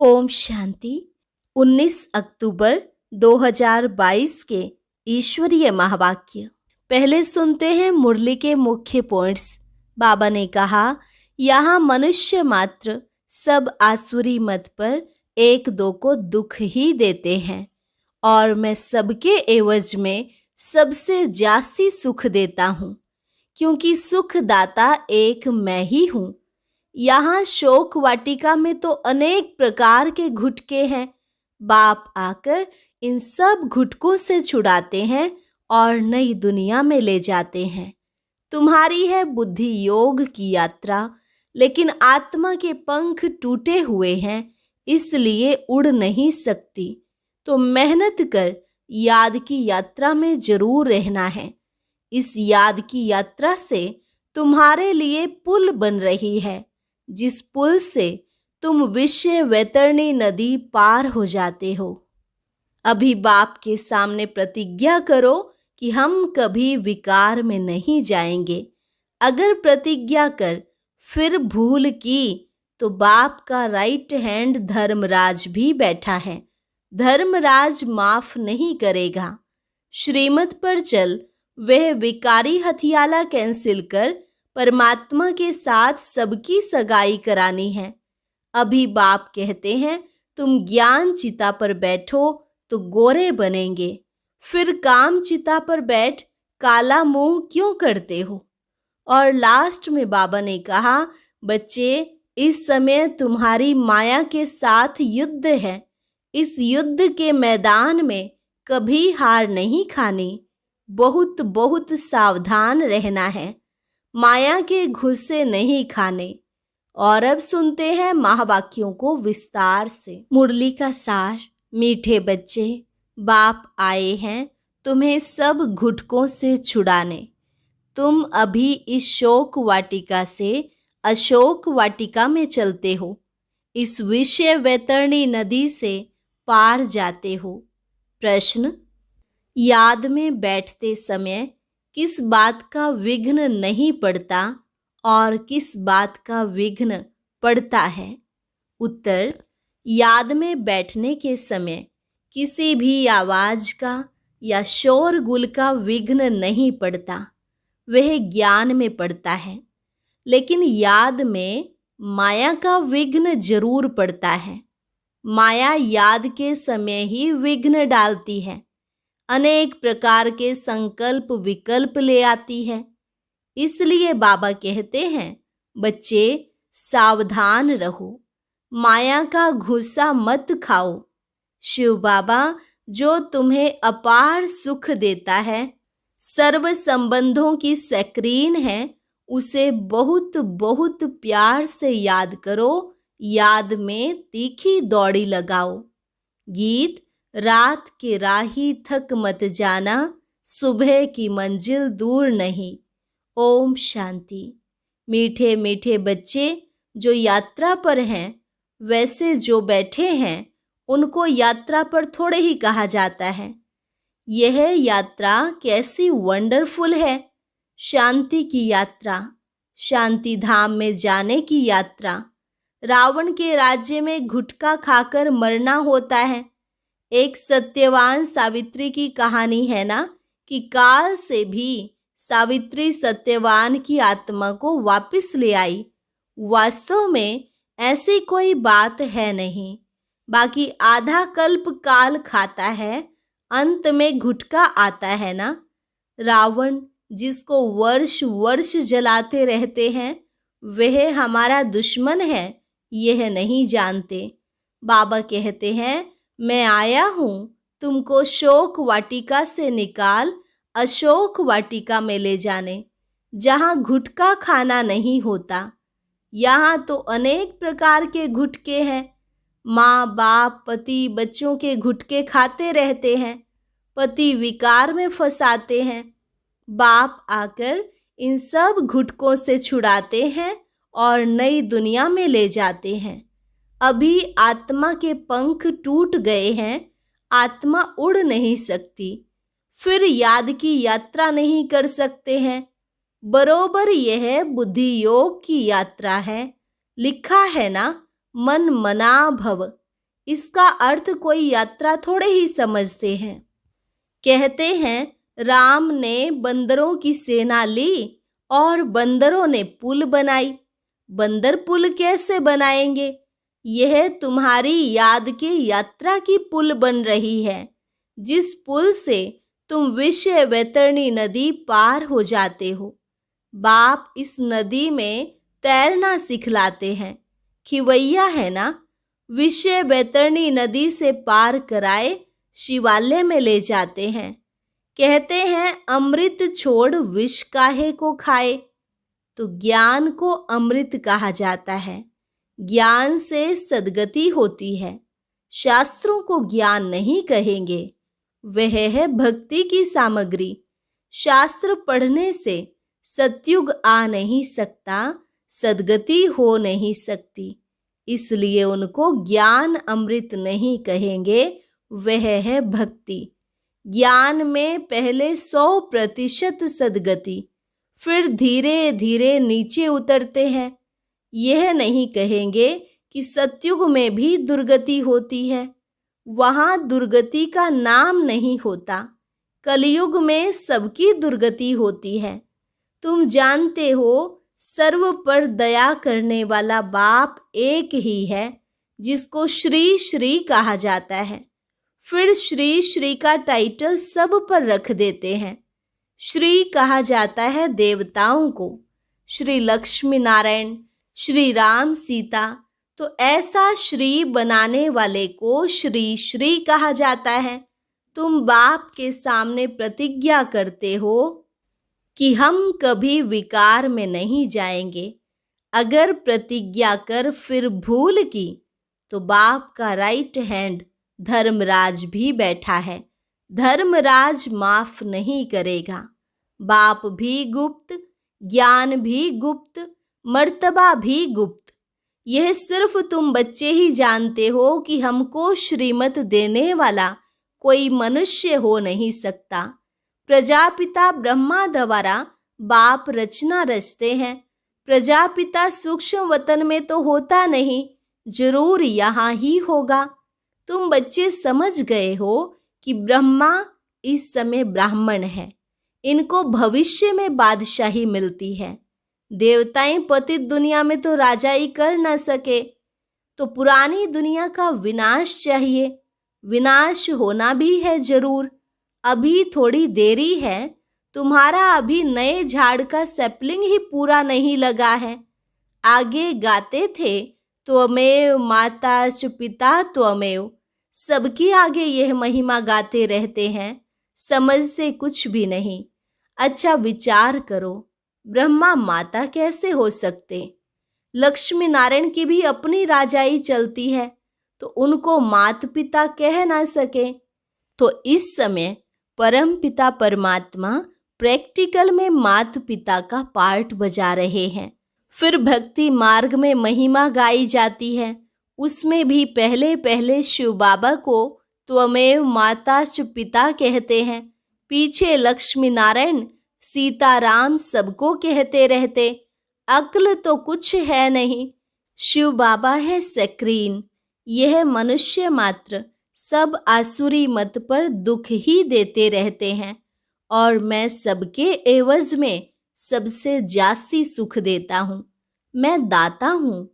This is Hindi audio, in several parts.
ओम शांति। 19 अक्टूबर 2022 के ईश्वरीय महावाक्य। पहले सुनते हैं मुरली के मुख्य पॉइंट्स। बाबा ने कहा, यहाँ मनुष्य मात्र सब आसुरी मत पर एक दो को दुख ही देते हैं और मैं सबके एवज में सबसे जास्ती सुख देता हूँ, क्योंकि सुख दाता एक मैं ही हूँ। यहाँ शोक वाटिका में तो अनेक प्रकार के घुटके हैं। बाप आकर इन सब घुटकों से छुड़ाते हैं और नई दुनिया में ले जाते हैं। तुम्हारी है बुद्धि योग की यात्रा, लेकिन आत्मा के पंख टूटे हुए हैं, इसलिए उड़ नहीं सकती। तो मेहनत कर याद की यात्रा में जरूर रहना है। इस याद की यात्रा से तुम्हारे लिए पुल बन रही है, जिस पुल से तुम विषय वैतरणी नदी पार हो जाते हो। अभी बाप के सामने प्रतिज्ञा करो कि हम कभी विकार में नहीं जाएंगे। अगर प्रतिज्ञा कर फिर भूल की तो बाप का राइट हैंड धर्मराज भी बैठा है। धर्मराज माफ नहीं करेगा। श्रीमत पर चल, वह विकारी हथियाला कैंसिल कर परमात्मा के साथ सबकी सगाई करानी है। अभी बाप कहते हैं, तुम ज्ञान चिता पर बैठो तो गोरे बनेंगे, फिर काम चिता पर बैठ काला मुंह क्यों करते हो। और लास्ट में बाबा ने कहा, बच्चे इस समय तुम्हारी माया के साथ युद्ध है। इस युद्ध के मैदान में कभी हार नहीं खानी, बहुत बहुत सावधान रहना है, माया के घुस्से नहीं खाने। और अब सुनते हैं महावाक्यों को विस्तार से। मुरली का सार। मीठे बच्चे, बाप आए हैं तुम्हें सब घुटकों से छुड़ाने। तुम अभी इस शोक वाटिका से अशोक वाटिका में चलते हो, इस विषय वैतरणी नदी से पार जाते हो। प्रश्न, याद में बैठते समय किस बात का विघ्न नहीं पड़ता और किस बात का विघ्न पड़ता है? उत्तर, याद में बैठने के समय किसी भी आवाज का या शोरगुल का विघ्न नहीं पड़ता, वह ज्ञान में पड़ता है। लेकिन याद में माया का विघ्न जरूर पड़ता है। माया याद के समय ही विघ्न डालती है, अनेक प्रकार के संकल्प विकल्प ले आती है। इसलिए बाबा कहते हैं, बच्चे सावधान रहो, माया का घुसा मत खाओ। शिव बाबा जो तुम्हें अपार सुख देता है, सर्व संबंधों की स्क्रीन है, उसे बहुत बहुत प्यार से याद करो। याद में तीखी दौड़ी लगाओ। गीत, रात के राही थक मत जाना, सुबह की मंजिल दूर नहीं। ओम शांति। मीठे मीठे बच्चे जो यात्रा पर हैं, वैसे जो बैठे हैं उनको यात्रा पर थोड़े ही कहा जाता है। यह यात्रा कैसी वंडरफुल है। शांति की यात्रा, शांति धाम में जाने की यात्रा। रावण के राज्य में गुटखा खाकर मरना होता है। एक सत्यवान सावित्री की कहानी है ना, कि काल से भी सावित्री सत्यवान की आत्मा को वापस ले आई। वास्तव में ऐसी कोई बात है नहीं, बाकी आधा कल्प काल खाता है, अंत में गुटखा आता है ना। रावण जिसको वर्ष वर्ष जलाते रहते हैं, वह हमारा दुश्मन है, यह नहीं जानते। बाबा कहते हैं, मैं आया हूँ तुमको शोक वाटिका से निकाल अशोक वाटिका में ले जाने, जहाँ गुटखा खाना नहीं होता। यहाँ तो अनेक प्रकार के गुटके हैं। माँ बाप पति बच्चों के गुटके खाते रहते हैं, पति विकार में फंसाते हैं। बाप आकर इन सब घुटकों से छुड़ाते हैं और नई दुनिया में ले जाते हैं। अभी आत्मा के पंख टूट गए हैं, आत्मा उड़ नहीं सकती, फिर याद की यात्रा नहीं कर सकते हैं। बरोबर यह बुद्धि योग की यात्रा है। लिखा है ना, मन मना भव, इसका अर्थ कोई यात्रा थोड़े ही समझते हैं। कहते हैं राम ने बंदरों की सेना ली और बंदरों ने पुल बनाई। बंदर पुल कैसे बनाएंगे? यह तुम्हारी याद के यात्रा की पुल बन रही है, जिस पुल से तुम विषय वैतरणी नदी पार हो जाते हो। बाप इस नदी में तैरना सिखलाते हैं। खिवैया है ना, विषय वैतरणी नदी से पार कराए शिवालय में ले जाते हैं। कहते हैं अमृत छोड़ विष काहे को खाए। तो ज्ञान को अमृत कहा जाता है। ज्ञान से सद्गति होती है। शास्त्रों को ज्ञान नहीं कहेंगे, वह है भक्ति की सामग्री। शास्त्र पढ़ने से सतयुग आ नहीं सकता, सद्गति हो नहीं सकती, इसलिए उनको ज्ञान अमृत नहीं कहेंगे, वह है भक्ति। ज्ञान में पहले 100% सद्गति, फिर धीरे धीरे नीचे उतरते हैं। यह नहीं कहेंगे कि सतयुग में भी दुर्गति होती है, वहां दुर्गति का नाम नहीं होता। कलयुग में सबकी दुर्गति होती है। तुम जानते हो सर्व पर दया करने वाला बाप एक ही है, जिसको श्री श्री कहा जाता है। फिर श्री श्री का टाइटल सब पर रख देते हैं। श्री कहा जाता है देवताओं को, श्री लक्ष्मी नारायण, श्री राम सीता। तो ऐसा श्री बनाने वाले को श्री श्री कहा जाता है। तुम बाप के सामने प्रतिज्ञा करते हो कि हम कभी विकार में नहीं जाएंगे। अगर प्रतिज्ञा कर फिर भूल की तो बाप का राइट हैंड धर्मराज भी बैठा है। धर्मराज माफ नहीं करेगा। बाप भी गुप्त, ज्ञान भी गुप्त, मर्तबा भी गुप्त। यह सिर्फ तुम बच्चे ही जानते हो कि हमको श्रीमत देने वाला कोई मनुष्य हो नहीं सकता। प्रजापिता ब्रह्मा द्वारा बाप रचना रचते हैं। प्रजापिता सूक्ष्म वतन में तो होता नहीं, जरूर यहाँ ही होगा। तुम बच्चे समझ गए हो कि ब्रह्मा इस समय ब्राह्मण है, इनको भविष्य में बादशाही मिलती है। देवताएं पतित दुनिया में तो राजाई कर न सके, तो पुरानी दुनिया का विनाश चाहिए। विनाश होना भी है जरूर। अभी थोड़ी देरी है, तुम्हारा अभी नए झाड़ का सैपलिंग ही पूरा नहीं लगा है। आगे गाते थे त्वमेव माता च पिता त्वमेव, सबके आगे यह महिमा गाते रहते हैं, समझ से कुछ भी नहीं। अच्छा विचार करो, ब्रह्मा माता कैसे हो सकते? लक्ष्मी नारायण की भी अपनी राजाई चलती है, तो उनको मात पिता कह ना सके। तो इस समय परम पिता परमात्मा प्रैक्टिकल में मात पिता का पार्ट बजा रहे हैं। फिर भक्ति मार्ग में महिमा गाई जाती है, उसमें भी पहले पहले शिव बाबा को त्वमेव माता च पिता कहते हैं, पीछे लक्ष्मी नारायण सीताराम सबको कहते रहते। अक्ल तो कुछ है नहीं। शिव बाबा है स्क्रीन, यह मनुष्य मात्र सब आसुरी मत पर दुख ही देते रहते हैं, और मैं सबके एवज में सबसे जास्ती सुख देता हूँ। मैं दाता हूँ।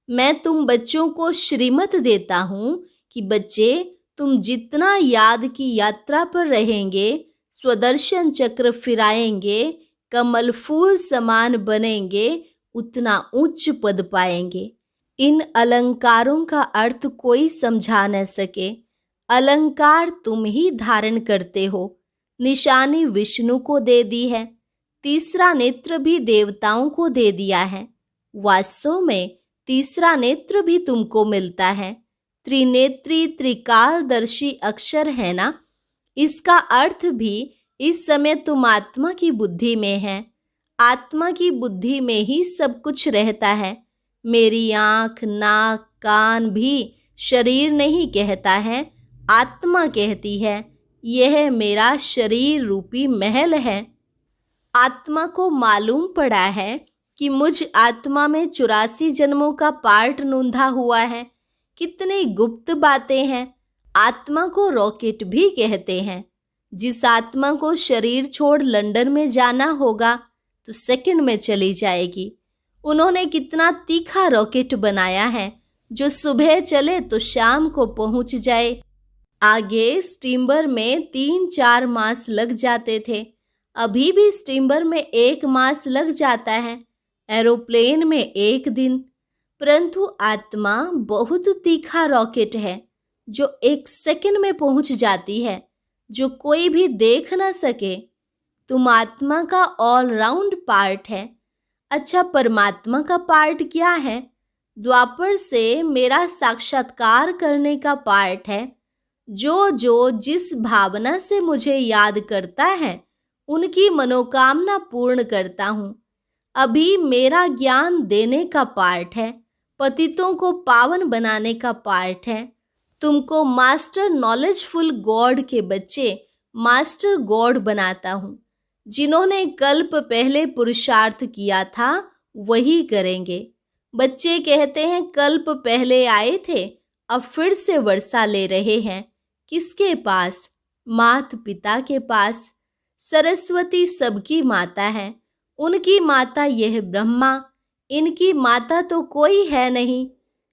मैं तुम बच्चों को श्रीमत देता हूँ कि बच्चे तुम जितना याद की यात्रा पर रहेंगे, स्वदर्शन चक्र फिराएंगे, कमल फूल समान बनेंगे, उतना उच्च पद पाएंगे। इन अलंकारों का अर्थ कोई समझा न सके। अलंकार तुम ही धारण करते हो। निशानी विष्णु को दे दी है, तीसरा नेत्र भी देवताओं को दे दिया है। वास्तव में तीसरा नेत्र भी तुमको मिलता है। त्रिनेत्री त्रिकालदर्शी अक्षर है ना, इसका अर्थ भी इस समय तुम आत्मा की बुद्धि में है। आत्मा की बुद्धि में ही सब कुछ रहता है। मेरी आँख, नाक, कान भी शरीर नहीं कहता है, आत्मा कहती है यह मेरा शरीर रूपी महल है। आत्मा को मालूम पड़ा है कि मुझ आत्मा में 84 जन्मों का पार्ट नूंधा हुआ है। कितनी गुप्त बातें हैं। आत्मा को रॉकेट भी कहते हैं। जिस आत्मा को शरीर छोड़ लंदन में जाना होगा तो सेकंड में चली जाएगी। उन्होंने कितना तीखा रॉकेट बनाया है जो सुबह चले तो शाम को पहुंच जाए। आगे स्टीमर में 3-4 मास लग जाते थे, अभी भी स्टीमर में 1 मास लग जाता है, एरोप्लेन में 1 दिन। परंतु आत्मा बहुत तीखा रॉकेट है जो 1 सेकंड में पहुंच जाती है, जो कोई भी देख ना सके। तुम आत्मा का ऑलराउंड पार्ट है। अच्छा, परमात्मा का पार्ट क्या है? द्वापर से मेरा साक्षात्कार करने का पार्ट है। जो जिस भावना से मुझे याद करता है उनकी मनोकामना पूर्ण करता हूँ। अभी मेरा ज्ञान देने का पार्ट है, पतितों को पावन बनाने का पार्ट है। तुमको मास्टर नॉलेजफुल गॉड के बच्चे मास्टर गॉड बनाता हूँ। जिन्होंने कल्प पहले पुरुषार्थ किया था वही करेंगे। बच्चे कहते हैं कल्प पहले आए थे, अब फिर से वर्षा ले रहे हैं। किसके पास? माता पिता के पास। सरस्वती सबकी माता है। उनकी माता यह ब्रह्मा, इनकी माता तो कोई है नहीं।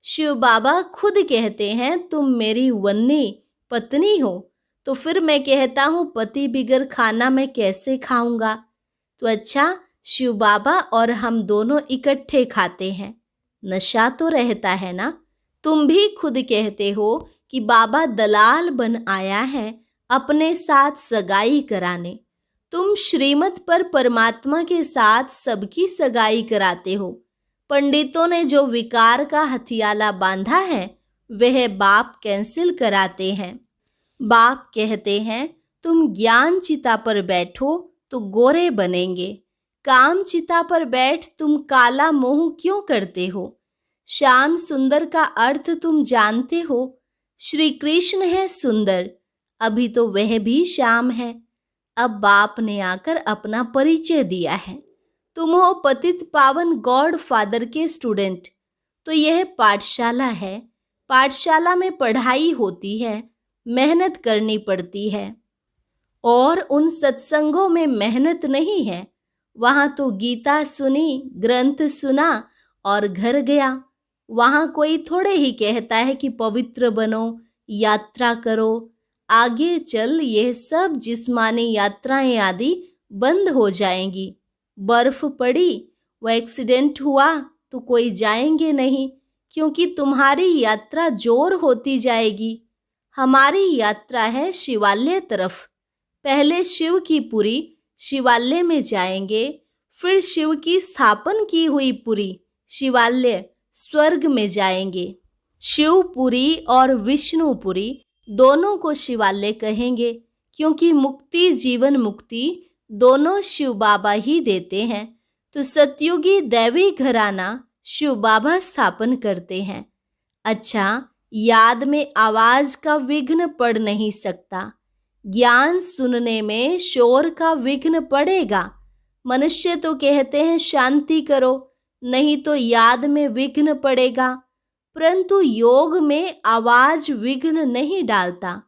शिव बाबा खुद कहते हैं तुम मेरी वन्नी पत्नी हो। तो फिर मैं कहता हूँ पति बिगर खाना मैं कैसे खाऊंगा? तो अच्छा, शिव बाबा और हम दोनों इकट्ठे खाते हैं, नशा तो रहता है ना। तुम भी खुद कहते हो कि बाबा दलाल बन आया है अपने साथ सगाई कराने। तुम श्रीमत पर परमात्मा के साथ सबकी सगाई कराते हो। पंडितों ने जो विकार का हथियाला बांधा है वह बाप कैंसिल कराते हैं। बाप कहते हैं तुम ज्ञान चिता पर बैठो तो गोरे बनेंगे। काम चिता पर बैठ तुम काला मोह क्यों करते हो? श्याम सुंदर का अर्थ तुम जानते हो। श्री कृष्ण है सुंदर, अभी तो वह भी श्याम है। अब बाप ने आकर अपना परिचय दिया है। तुम हो पतित पावन गॉड फादर के स्टूडेंट। तो यह पाठशाला है। पाठशाला में पढ़ाई होती है, मेहनत करनी पड़ती है। और उन सत्संगों में मेहनत नहीं है। वहां तो गीता सुनी, ग्रंथ सुना और घर गया। वहां कोई थोड़े ही कहता है कि पवित्र बनो, यात्रा करो, आगे चल। यह सब जिस्मानी यात्राएं आदि बंद हो जाएंगी। बर्फ पड़ी, वह एक्सीडेंट हुआ तो कोई जाएंगे नहीं, क्योंकि तुम्हारी यात्रा जोर होती जाएगी। हमारी यात्रा है शिवालय तरफ। पहले शिव की पुरी शिवालय में जाएंगे, फिर शिव की स्थापन की हुई पुरी शिवालय स्वर्ग में जाएंगे। शिवपुरी और विष्णुपुरी दोनों को शिवालय कहेंगे, क्योंकि मुक्ति जीवन मुक्ति दोनों शिव बाबा ही देते हैं। तो सतयुगी दैवी घराना शिव बाबा स्थापन करते हैं। अच्छा, याद में आवाज का विघ्न पड़ नहीं सकता। ज्ञान सुनने में शोर का विघ्न पड़ेगा। मनुष्य तो कहते हैं शांति करो, नहीं तो याद में विघ्न पड़ेगा। परंतु योग में आवाज विघ्न नहीं डालता,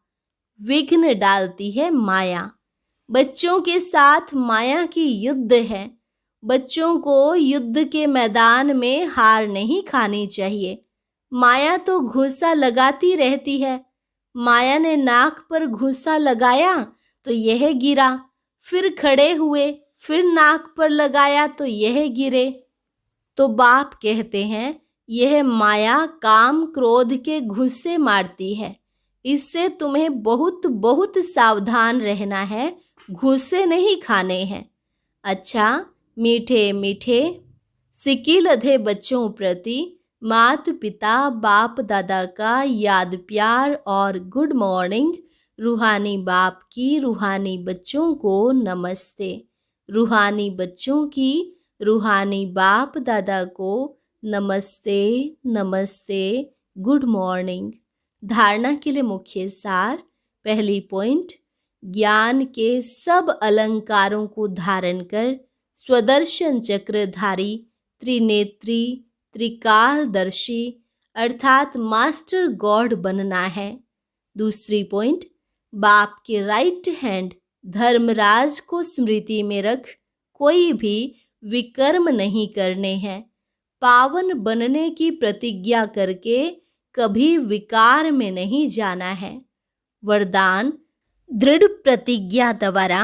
विघ्न डालती है माया। बच्चों के साथ माया की युद्ध है। बच्चों को युद्ध के मैदान में हार नहीं खानी चाहिए। माया तो घूंसा लगाती रहती है। माया ने नाक पर घूंसा लगाया तो यह गिरा, फिर खड़े हुए, फिर नाक पर लगाया तो यह गिरे। तो बाप कहते हैं यह माया काम क्रोध के घूंसे मारती है। इससे तुम्हें बहुत बहुत सावधान रहना है, घूंसे नहीं खाने हैं। अच्छा, मीठे मीठे सिकिलधे बच्चों प्रति माता पिता बाप दादा का याद प्यार और गुड मॉर्निंग। रूहानी बाप की रूहानी बच्चों को नमस्ते। रूहानी बच्चों की रूहानी बाप दादा को नमस्ते नमस्ते, गुड मॉर्निंग। धारणा के लिए मुख्य सार। पहली पॉइंट, ज्ञान के सब अलंकारों को धारण कर स्वदर्शन चक्रधारी त्रिनेत्री त्रिकालदर्शी अर्थात मास्टर गॉड बनना है। दूसरी पॉइंट, बाप के राइट हैंड धर्मराज को स्मृति में रख कोई भी विकर्म नहीं करने हैं। पावन बनने की प्रतिज्ञा करके कभी विकार में नहीं जाना है। वरदान, दृढ़ प्रतिज्ञा द्वारा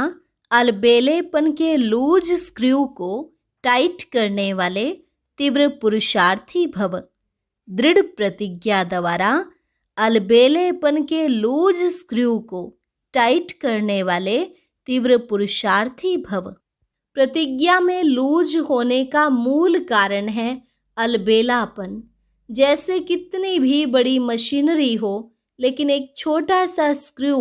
अलबेलेपन के लूज स्क्रू को टाइट करने वाले तीव्र पुरुषार्थी भव। दृढ़ प्रतिज्ञा द्वारा अलबेलेपन के लूज स्क्रू को टाइट करने वाले तीव्र पुरुषार्थी भव। प्रतिज्ञा में लूज होने का मूल कारण है अलबेलापन। जैसे कितनी भी बड़ी मशीनरी हो, लेकिन एक छोटा सा स्क्रू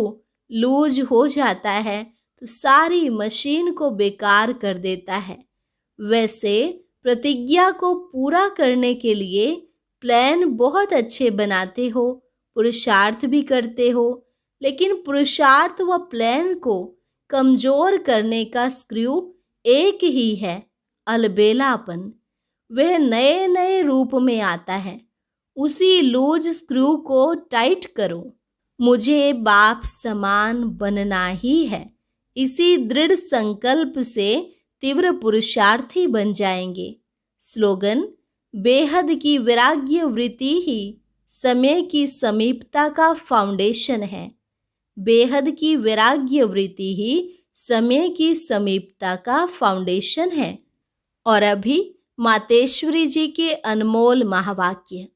लूज हो जाता है तो सारी मशीन को बेकार कर देता है। वैसे प्रतिज्ञा को पूरा करने के लिए प्लान बहुत अच्छे बनाते हो, पुरुषार्थ भी करते हो, लेकिन पुरुषार्थ व प्लान को कमजोर करने का स्क्रू एक ही है, अलबेलापन। वह नए नए रूप में आता है। उसी लूज स्क्रू को टाइट करो। मुझे बाप समान बनना ही है। इसी दृढ़ संकल्प से तीव्र पुरुषार्थी बन जाएंगे। स्लोगन, बेहद की वैराग्य वृत्ति ही समय की समीपता का फाउंडेशन है। बेहद की वैराग्य वृत्ति ही समय की समीपता का फाउंडेशन है। और अभी मातेश्वरी जी के अनमोल महावाक्य।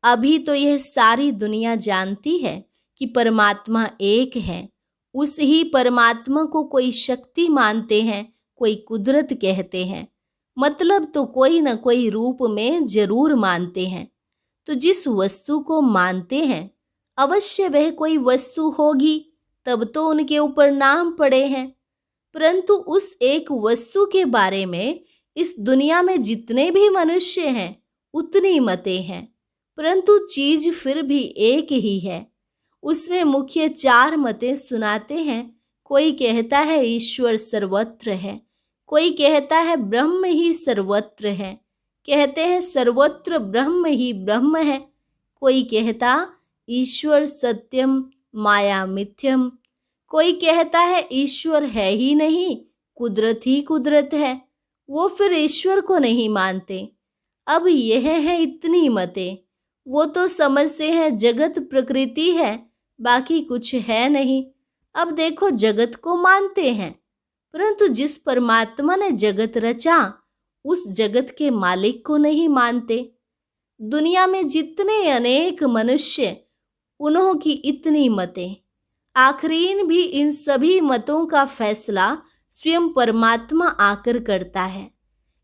अभी तो यह सारी दुनिया जानती है कि परमात्मा एक है। उस ही परमात्मा को कोई शक्ति मानते हैं, कोई कुदरत कहते हैं, मतलब तो कोई न कोई रूप में जरूर मानते हैं। तो जिस वस्तु को मानते हैं अवश्य वह कोई वस्तु होगी, तब तो उनके ऊपर नाम पड़े हैं। परंतु उस एक वस्तु के बारे में इस दुनिया में जितने भी मनुष्य हैं उतनी मतें हैं, परंतु चीज फिर भी एक ही है। उसमें मुख्य 4 मतें सुनाते हैं। कोई कहता है ईश्वर सर्वत्र है, कोई कहता है ब्रह्म ही सर्वत्र है, कहते हैं सर्वत्र ब्रह्म ही ब्रह्म है। कोई कहता ईश्वर सत्यम माया मिथ्यम, कोई कहता है ईश्वर है ही नहीं, कुदरत ही कुदरत है। वो फिर ईश्वर को नहीं मानते। अब यह है इतनी मतें। वो तो समझते हैं जगत प्रकृति है, बाकी कुछ है नहीं। अब देखो जगत को मानते हैं, परंतु जिस परमात्मा ने जगत रचा उस जगत के मालिक को नहीं मानते। दुनिया में जितने अनेक मनुष्य, उन्हों की इतनी मतें। आखिरीन भी इन सभी मतों का फैसला स्वयं परमात्मा आकर करता है।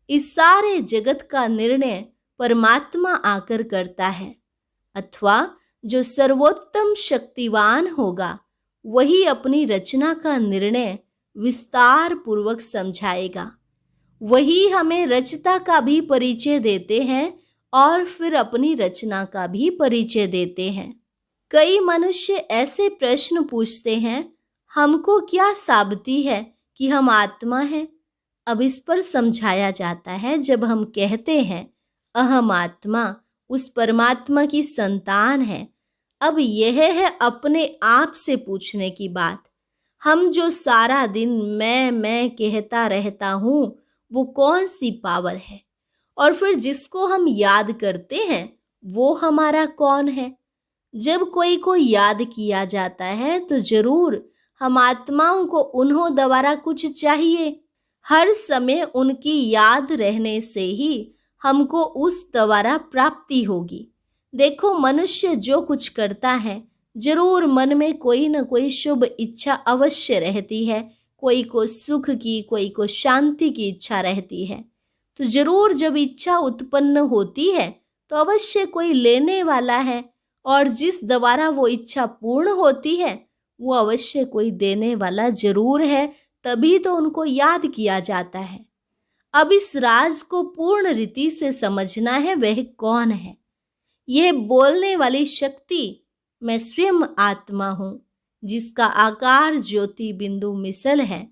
इस सारे जगत का निर्णय परमात्मा आकर करता है। अथवा जो सर्वोत्तम शक्तिवान होगा वही अपनी रचना का निर्णय विस्तार पूर्वक समझाएगा। वही हमें रचता का भी परिचय देते हैं और फिर अपनी रचना का भी परिचय देते हैं। कई मनुष्य ऐसे प्रश्न पूछते हैं, हमको क्या साबिती है कि हम आत्मा हैं? अब इस पर समझाया जाता है, जब हम कहते हैं अहम आत्मा उस परमात्मा की संतान है, अब यह है अपने आप से पूछने की बात। हम जो सारा दिन मैं कहता रहता हूँ वो कौन सी पावर है? और फिर जिसको हम याद करते हैं वो हमारा कौन है? जब कोई को याद किया जाता है तो जरूर हम आत्माओं को उन्हों द्वारा कुछ चाहिए। हर समय उनकी याद रहने से ही हमको उस द्वारा प्राप्ति होगी। देखो मनुष्य जो कुछ करता है जरूर मन में कोई न कोई शुभ इच्छा अवश्य रहती है। कोई को सुख की, कोई को शांति की इच्छा रहती है। तो जरूर जब इच्छा उत्पन्न होती है तो अवश्य कोई लेने वाला है, और जिस द्वारा वो इच्छा पूर्ण होती है वो अवश्य कोई देने वाला जरूर है, तभी तो उनको याद किया जाता है। अब इस राज को पूर्ण रीति से समझना है, वह कौन है? यह बोलने वाली शक्ति मैं स्वयं आत्मा हूँ, जिसका आकार ज्योति बिंदु मिसल है।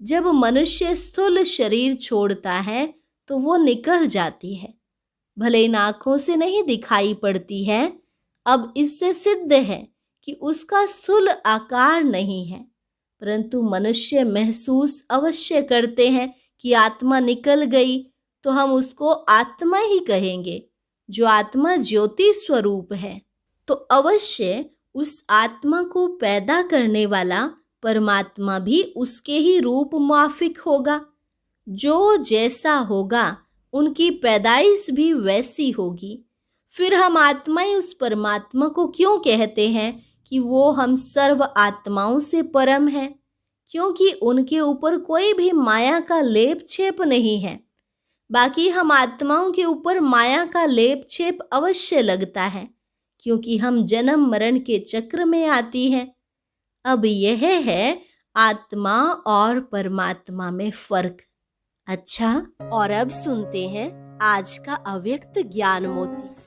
जब मनुष्य स्थूल शरीर छोड़ता है तो वो निकल जाती है। भले इन आँखों से नहीं दिखाई पड़ती है, अब इससे सिद्ध है कि उसका स्थूल आकार नहीं है, परंतु मनुष्य महसूस अवश्य करते हैं कि आत्मा निकल गई, तो हम उसको आत्मा ही कहेंगे, जो आत्मा ज्योति स्वरूप है। तो अवश्य उस आत्मा को पैदा करने वाला परमात्मा भी उसके ही रूप माफिक होगा। जो जैसा होगा उनकी पैदाइश भी वैसी होगी। फिर हम आत्माएं उस परमात्मा को क्यों कहते हैं कि वो हम सर्व आत्माओं से परम है? क्योंकि उनके ऊपर कोई भी माया का लेप छेप नहीं है। बाकी हम आत्माओं के ऊपर माया का लेप छेप अवश्य लगता है, क्योंकि हम जन्म मरण के चक्र में आती हैं। अब यह है आत्मा और परमात्मा में फर्क। अच्छा, और अब सुनते हैं आज का अव्यक्त ज्ञान मोती।